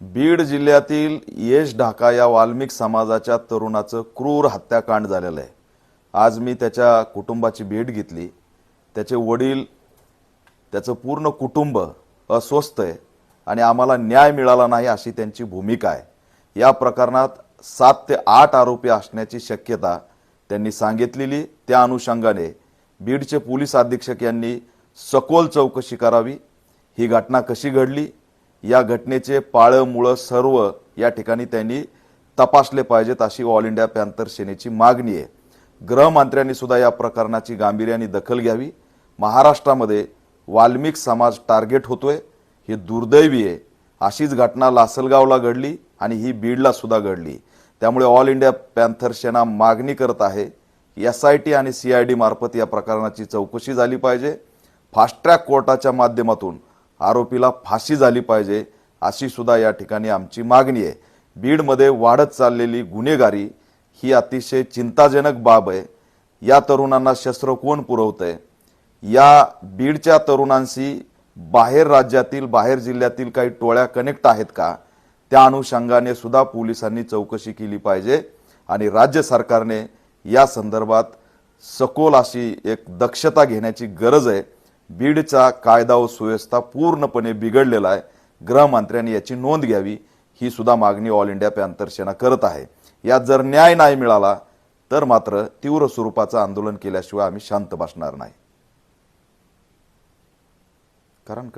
बीड जिल्ह्यातील येश ढाका या वाल्मिक समाजाच्या तरुणाचं क्रूर हत्याकांड झालेलं आहे। आज मी त्याच्या कुटुंबाची भेट घेतली। त्याचे वडील, त्याचं पूर्ण कुटुंब अस्वस्थ आहे आणि आम्हाला न्याय मिळाला नाही अशी त्यांची भूमिका आहे। या प्रकरणात 7 ते 8 आरोपी असण्याची शक्यता त्यांनी सांगितलेली। त्या अनुषंगाने बीडचे पोलीस अधीक्षक यांनी सखोल चौकशी करावी। ही घटना कशी घडली, या घटनेचे पाळमुळं सर्व या ठिकाणी त्यांनी तपासले पाहिजेत अशी ऑल इंडिया पॅंथर सेनेची मागणी आहे। गृहमंत्र्यांनी सुद्धा या प्रकरणाची गांभीर्याने दखल घ्यावी। महाराष्ट्रामध्ये वाल्मिक समाज टार्गेट होतोय, हे दुर्दैवी आहे। अशीच घटना लासलगावला घडली आणि ही बीडला सुद्धा घडली। त्यामुळे ऑल इंडिया पॅंथर सेना मागणी करत आहे SIT आणि CID मार्फत या प्रकरणाची चौकशी झाली पाहिजे। फास्ट ट्रॅक कोर्टाच्या माध्यमातून आरोपीला फाशी झाली पाहिजे अशी सुद्धा या ठिकाणी आमची मागणी आहे। बीडमध्ये वाढत चाललेली गुन्हेगारी ही अतिशय चिंताजनक बाब आहे। या तरुणांना शस्त्र कोण पुरवतंय? या बीडच्या तरुणांशी बाहेर राज्यातील, बाहेर जिल्ह्यातील काही टोळ्या कनेक्ट आहेत का? त्या अनुषंगाने सुद्धा पोलिसांनी चौकशी केली पाहिजे आणि राज्य सरकारने या संदर्भात सखोल अशी एक दक्षता घेण्याची गरज आहे। बीडचा कायदा व सुव्यवस्था पूर्णपणे बिघडलेला आहे। गृहमंत्र्यांनी याची नोंद घ्यावी, ही सुद्धा मागणी ऑल इंडिया पॅंथर सेना करत आहे। यात जर न्याय नाही मिळाला तर मात्र तीव्र स्वरूपाचं आंदोलन केल्याशिवाय आम्ही शांत बसणार नाही। कारण